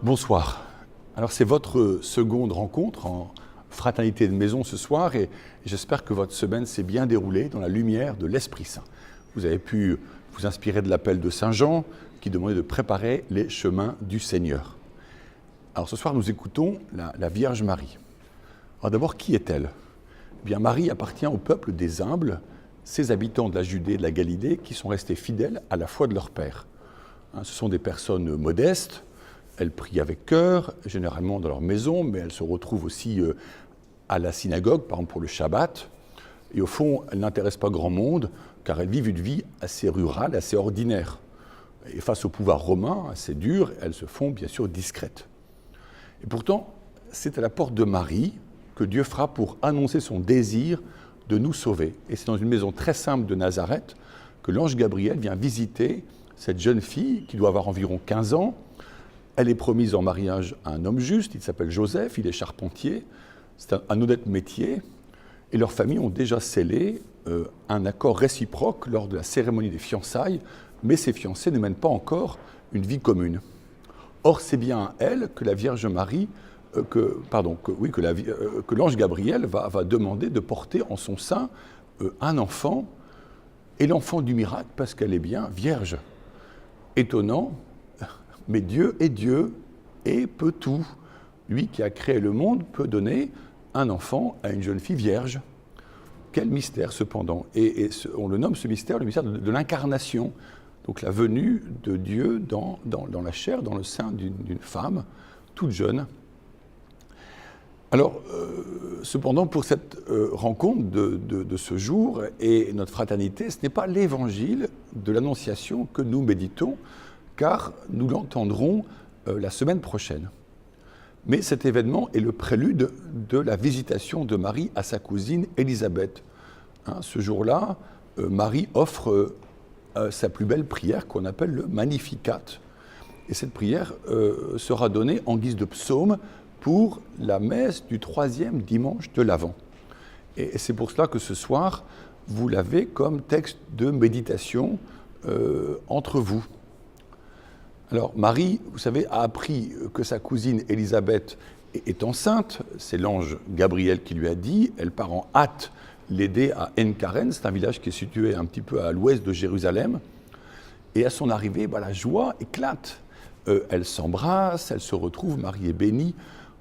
Bonsoir. Alors c'est votre seconde rencontre en fraternité de maison ce soir et j'espère que votre semaine s'est bien déroulée dans la lumière de l'Esprit Saint. Vous avez pu vous inspirer de l'appel de Saint Jean qui demandait de préparer les chemins du Seigneur. Alors ce soir nous écoutons la Vierge Marie. Alors d'abord, qui est-elle ? Eh bien, Marie appartient au peuple des humbles, ces habitants de la Judée et de la Galilée qui sont restés fidèles à la foi de leur Père. Ce sont des personnes modestes. Elles prient avec cœur, généralement dans leur maison, mais elles se retrouvent aussi à la synagogue, par exemple pour le Shabbat. Et au fond, elles n'intéressent pas grand monde, car elles vivent une vie assez rurale, assez ordinaire. Et face au pouvoir romain, assez dur, elles se font bien sûr discrètes. Et pourtant, c'est à la porte de Marie que Dieu frappe pour annoncer son désir de nous sauver. Et c'est dans une maison très simple de Nazareth que l'ange Gabriel vient visiter cette jeune fille qui doit avoir environ 15 ans. Elle est promise en mariage à un homme juste, il s'appelle Joseph, il est charpentier, c'est un honnête métier, et leurs familles ont déjà scellé un accord réciproque lors de la cérémonie des fiançailles, mais ces fiancés ne mènent pas encore une vie commune. Or, c'est bien à elle que la Vierge Marie, que l'ange Gabriel va demander de porter en son sein un enfant, et l'enfant du miracle parce qu'elle est bien vierge. Étonnant. Mais Dieu est Dieu et peut tout. Lui qui a créé le monde peut donner un enfant à une jeune fille vierge. Quel mystère cependant. Et on le nomme ce mystère le mystère de l'incarnation. Donc la venue de Dieu dans la chair, dans le sein d'une femme toute jeune. Alors, cependant, pour cette rencontre de ce jour et notre fraternité, ce n'est pas l'évangile de l'Annonciation que nous méditons, car nous l'entendrons la semaine prochaine. Mais cet événement est le prélude de la visitation de Marie à sa cousine Élisabeth. Ce jour-là, Marie offre sa plus belle prière qu'on appelle le Magnificat. Et cette prière sera donnée en guise de psaume pour la messe du 3e dimanche de l'Avent. Et c'est pour cela que ce soir, vous l'avez comme texte de méditation entre vous. Alors Marie, vous savez, a appris que sa cousine Élisabeth est enceinte. C'est l'ange Gabriel qui lui a dit. Elle part en hâte l'aider à En-Karen, c'est un village qui est situé un petit peu à l'ouest de Jérusalem. Et à son arrivée, la joie éclate. Elle s'embrasse, elle se retrouve, Marie est bénie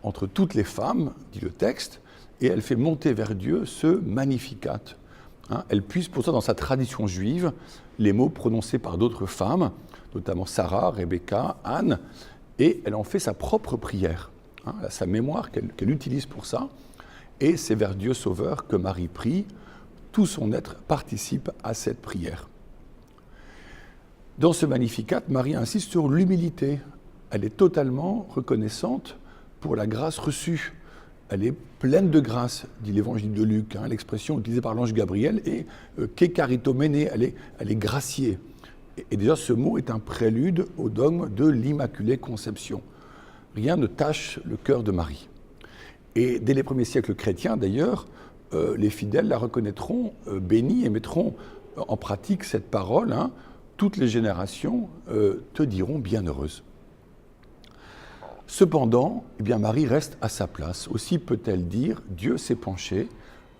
entre toutes les femmes, dit le texte, et elle fait monter vers Dieu ce Magnificat. Elle puise pour ça dans sa tradition juive les mots prononcés par d'autres femmes, notamment Sarah, Rebecca, Anne, et elle en fait sa propre prière. Elle a sa mémoire qu'elle utilise pour ça, et c'est vers Dieu Sauveur que Marie prie. Tout son être participe à cette prière. Dans ce Magnificat, Marie insiste sur l'humilité. Elle est totalement reconnaissante pour la grâce reçue. Elle est pleine de grâce, dit l'évangile de Luc. L'expression utilisée par l'ange Gabriel est kékaritomene, elle est graciée. Et déjà, ce mot est un prélude au dogme de l'Immaculée Conception. Rien ne tâche le cœur de Marie. Et dès les premiers siècles chrétiens, d'ailleurs, les fidèles la reconnaîtront bénie et mettront en pratique cette parole. Toutes les générations te diront bienheureuse. Cependant, Marie reste à sa place. Aussi peut-elle dire « Dieu s'est penché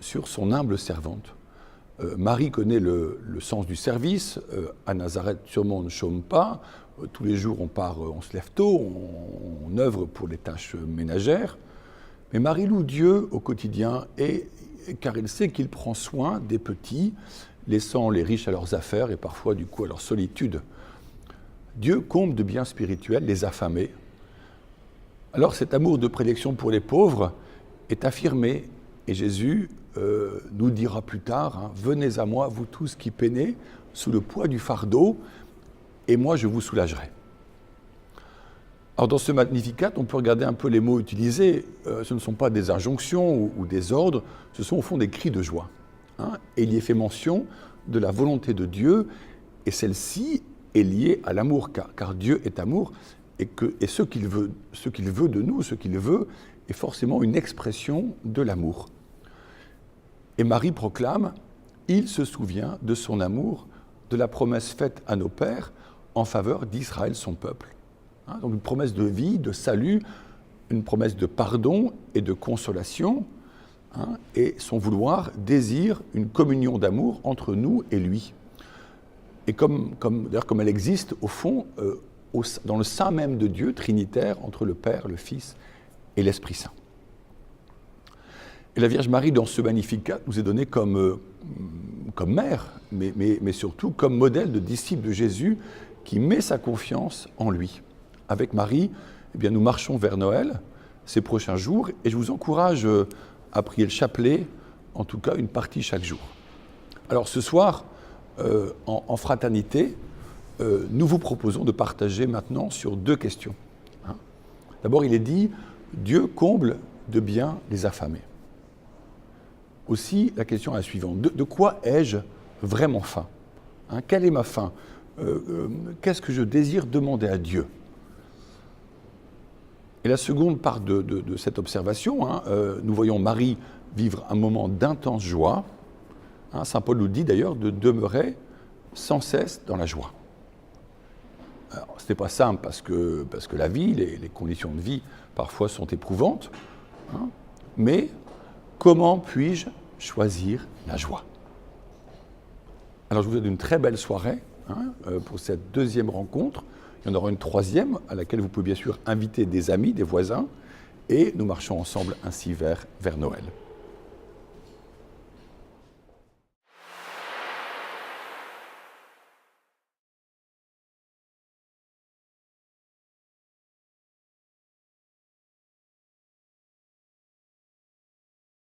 sur son humble servante ». Marie connaît le sens du service. À Nazareth, sûrement, on ne chôme pas. Tous les jours, on se lève tôt, on œuvre pour les tâches ménagères. Mais Marie loue Dieu au quotidien, car elle sait qu'il prend soin des petits, laissant les riches à leurs affaires et parfois, du coup, à leur solitude. Dieu comble de biens spirituels les affamés. Alors, cet amour de prédilection pour les pauvres est affirmé. Et Jésus nous dira plus tard, venez à moi, vous tous qui peinez sous le poids du fardeau, et moi je vous soulagerai. Alors dans ce Magnificat, on peut regarder un peu les mots utilisés. Ce ne sont pas des injonctions ou des ordres, ce sont au fond des cris de joie. Et il y est fait mention de la volonté de Dieu, et celle-ci est liée à l'amour, car Dieu est amour, et ce qu'il veut de nous, ce qu'il veut, est forcément une expression de l'amour. Et Marie proclame « Il se souvient de son amour, de la promesse faite à nos pères en faveur d'Israël, son peuple. » Donc une promesse de vie, de salut, une promesse de pardon et de consolation, et son vouloir désire une communion d'amour entre nous et lui. Et comme elle existe au fond dans le sein même de Dieu, trinitaire, entre le Père, le Fils et l'Esprit Saint. Et la Vierge Marie, dans ce Magnificat, nous est donnée comme mère, mais surtout comme modèle de disciple de Jésus qui met sa confiance en lui. Avec Marie, eh bien, nous marchons vers Noël ces prochains jours, et je vous encourage à prier le chapelet, en tout cas une partie chaque jour. Alors ce soir, en fraternité, nous vous proposons de partager maintenant sur 2 questions. D'abord, il est dit « Dieu comble de bien les affamés ». Aussi, la question est la suivante. De quoi ai-je vraiment faim ? Quelle est ma faim ? Qu'est-ce que je désire demander à Dieu ? Et la seconde part de cette observation, nous voyons Marie vivre un moment d'intense joie. Saint Paul nous dit d'ailleurs de demeurer sans cesse dans la joie. Alors, ce n'est pas simple parce que la vie, les conditions de vie parfois sont éprouvantes, mais comment puis-je choisir la joie ? Alors je vous souhaite une très belle soirée pour cette 2e rencontre. Il y en aura une 3e à laquelle vous pouvez bien sûr inviter des amis, des voisins, et nous marchons ensemble ainsi vers Noël.